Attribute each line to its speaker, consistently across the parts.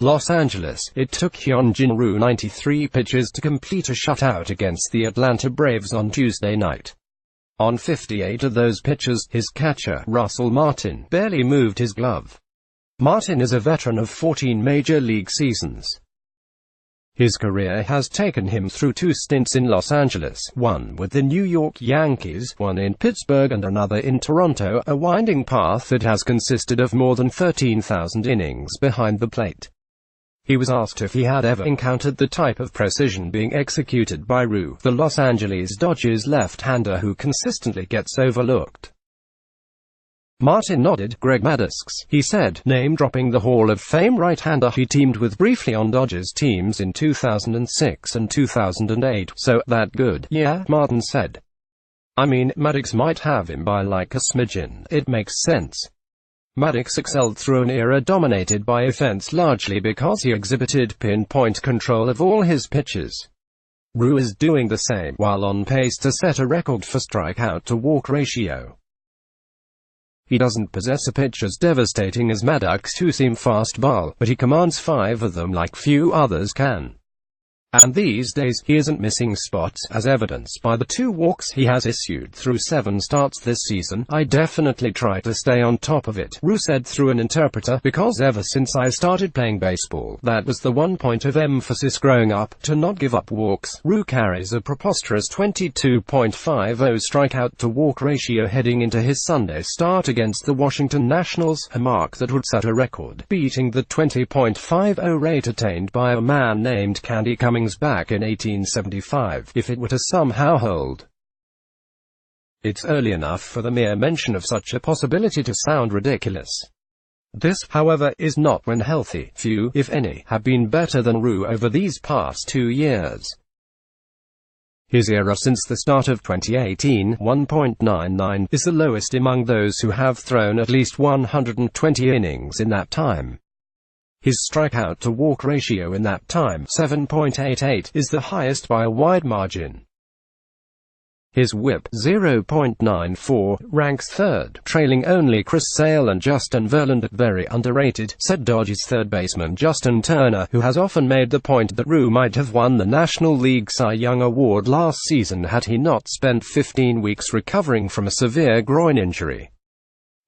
Speaker 1: Los Angeles. It took Hyun-Jin Ryu 93 pitches to complete a shutout against the Atlanta Braves on Tuesday night. On 58 of those pitches, his catcher, Russell Martin, barely moved his glove. Martin is a veteran of 14 major league seasons. His career has taken him through 2 stints in Los Angeles, one with the New York Yankees, one in Pittsburgh and another in Toronto, a winding path that has consisted of more than 13,000 innings behind the plate. He was asked if he had ever encountered the type of precision being executed by Ryu, the Los Angeles Dodgers left-hander who consistently gets overlooked. Martin nodded. Greg Maddux, he said, name-dropping the Hall of Fame right-hander he teamed with briefly on Dodgers teams in 2006 and 2008. So, that good? Yeah, Martin said. I mean, Maddux might have him by like a smidgen. It makes sense. Maddux excelled through an era dominated by offense largely because he exhibited pinpoint control of all his pitches. Ryu is doing the same, while on pace to set a record for strikeout-to-walk ratio. He doesn't possess a pitch as devastating as Maddux' two-seam fastball, but he commands 5 of them like few others can. And these days, he isn't missing spots, as evidenced by the 2 walks he has issued through 7 starts this season. I definitely try to stay on top of it, Ryu said through an interpreter, because ever since I started playing baseball, that was the one point of emphasis growing up, to not give up walks. Ryu carries a preposterous 22.50 strikeout-to-walk ratio heading into his Sunday start against the Washington Nationals, a mark that would set a record, beating the 20.50 rate attained by a man named Candy Cummings back in 1875, if it were to somehow hold. It's early enough for the mere mention of such a possibility to sound ridiculous. This, however, is not when healthy. Few, if any, have been better than Ryu over these past 2 years. His ERA since the start of 2018, 1.99, is the lowest among those who have thrown at least 120 innings in that time. His strikeout-to-walk ratio in that time, 7.88, is the highest by a wide margin. His WHIP, 0.94, ranks 3rd, trailing only Chris Sale and Justin Verlander. Very underrated, said Dodgers third baseman Justin Turner, who has often made the point that Ryu might have won the National League Cy Young Award last season had he not spent 15 weeks recovering from a severe groin injury.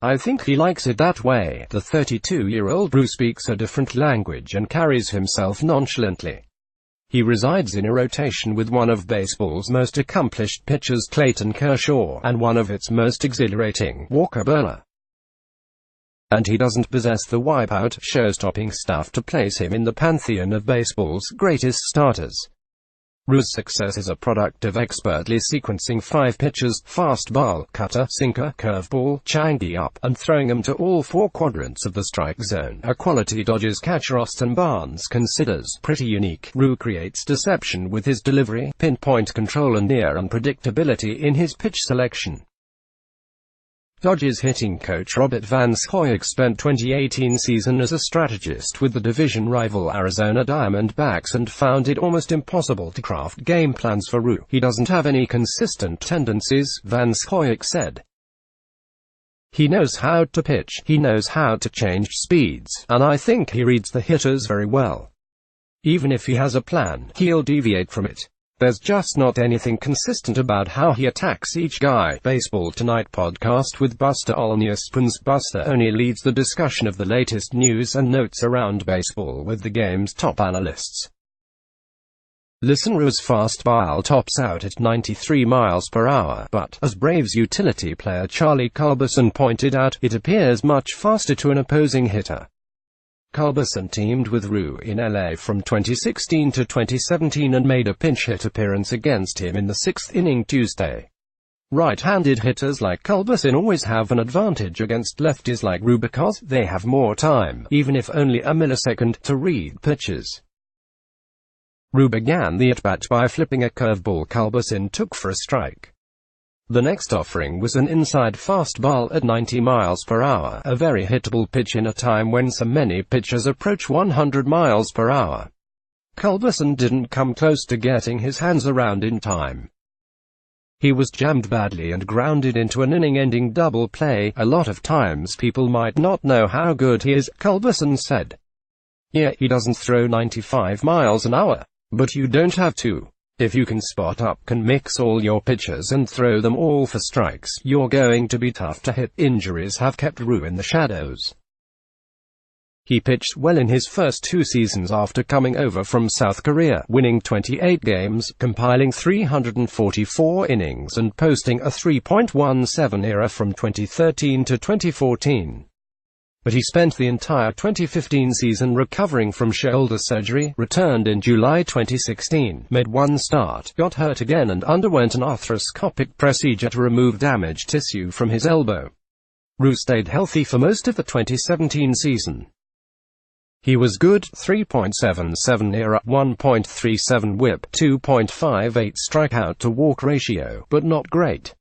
Speaker 1: I think he likes it that way. The 32-year-old Ryu speaks a different language and carries himself nonchalantly. He resides in a rotation with one of baseball's most accomplished pitchers, Clayton Kershaw, and one of its most exhilarating, Walker Buehler. And he doesn't possess the wipeout, show-stopping stuff to place him in the pantheon of baseball's greatest starters. Ryu's success is a product of expertly sequencing 5 pitches, fastball, cutter, sinker, curveball, change-up, and throwing them to all 4 quadrants of the strike zone, a quality Dodgers catcher Austin Barnes considers pretty unique. Ryu creates deception with his delivery, pinpoint control and near unpredictability in his pitch selection. Dodgers hitting coach Robert Van Scoyoc spent 2018 season as a strategist with the division rival Arizona Diamondbacks and found it almost impossible to craft game plans for Ryu. He doesn't have any consistent tendencies, Van Scoyoc said. He knows how to pitch, he knows how to change speeds, and I think he reads the hitters very well. Even if he has a plan, he'll deviate from it. There's just not anything consistent about how he attacks each guy. Baseball Tonight podcast with Buster Olney-Spence. Buster only leads the discussion of the latest news and notes around baseball with the game's top analysts. Listen, Ryu's fastball tops out at 93 miles per hour, but, as Braves utility player Charlie Culberson pointed out, it appears much faster to an opposing hitter. Culberson teamed with Ryu in LA from 2016 to 2017 and made a pinch hit appearance against him in the 6th inning Tuesday. Right-handed hitters like Culberson always have an advantage against lefties like Ryu because they have more time, even if only a millisecond, to read pitches. Ryu began the at-bat by flipping a curveball Culberson took for a strike. The next offering was an inside fastball at 90 miles per hour, a very hittable pitch in a time when so many pitchers approach 100 miles per hour. Culberson didn't come close to getting his hands around in time. He was jammed badly and grounded into an inning-ending double play. A lot of times people might not know how good he is, Culberson said. Yeah, he doesn't throw 95 miles an hour, but you don't have to. If you can spot up, can mix all your pitches and throw them all for strikes, you're going to be tough to hit. Injuries have kept Ryu in the shadows. He pitched well in his first 2 seasons after coming over from South Korea, winning 28 games, compiling 344 innings and posting a 3.17 ERA from 2013 to 2014. But he spent the entire 2015 season recovering from shoulder surgery, returned in July 2016, made 1 start, got hurt again and underwent an arthroscopic procedure to remove damaged tissue from his elbow. Ryu stayed healthy for most of the 2017 season. He was good, 3.77 ERA, 1.37 WHIP, 2.58 strikeout-to-walk ratio, but not great.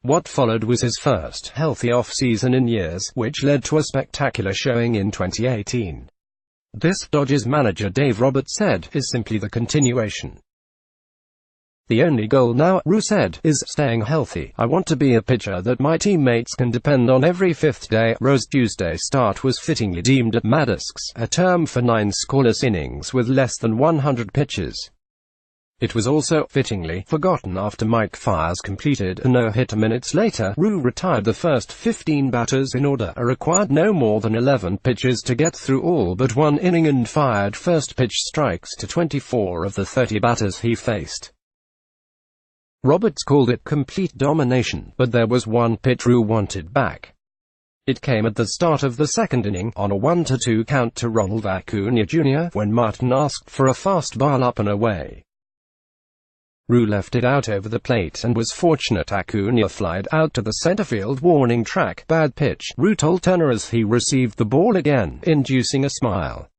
Speaker 1: What followed was his first healthy off-season in years, which led to a spectacular showing in 2018. This, Dodgers manager Dave Roberts said, is simply the continuation. The only goal now, Ryu said, is staying healthy. I want to be a pitcher that my teammates can depend on every 5th day. Ryu's Tuesday start was fittingly deemed a Maddux, a term for 9 scoreless innings with less than 100 pitches. It was also, fittingly, forgotten after Mike Fiers completed a no-hitter. Minutes later, Ryu retired the first 15 batters in order, required no more than 11 pitches to get through all but 1 inning and fired first-pitch strikes to 24 of the 30 batters he faced. Roberts called it complete domination, but there was one pitch Ryu wanted back. It came at the start of the 2nd inning, on a 1-2 count to Ronald Acuna Jr., when Martin asked for a fastball up and away. Ryu left it out over the plate and was fortunate. Acuna flied out to the center field warning track. Bad pitch, Ryu told Turner as he received the ball again, inducing a smile.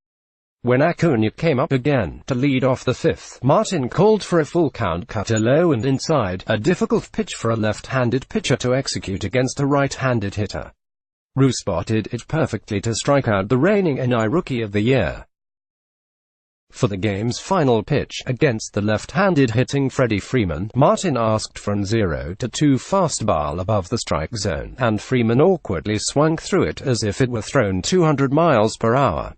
Speaker 1: When Acuna came up again to lead off the 5th, Martin called for a full count, cutter low and inside, a difficult pitch for a left-handed pitcher to execute against a right-handed hitter. Ryu spotted it perfectly to strike out the reigning NL Rookie of the Year. For the game's final pitch, against the left-handed hitting Freddie Freeman, Martin asked for an 0-2 fastball above the strike zone, and Freeman awkwardly swung through it as if it were thrown 200 miles per hour.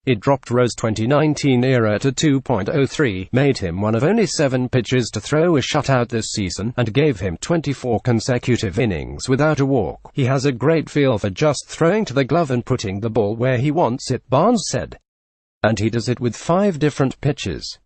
Speaker 1: It dropped Ryu's 2019 ERA to 2.03, made him one of only 7 pitchers to throw a shutout this season, and gave him 24 consecutive innings without a walk. He has a great feel for just throwing to the glove and putting the ball where he wants it, Barnes said. And he does it with 5 different pitches.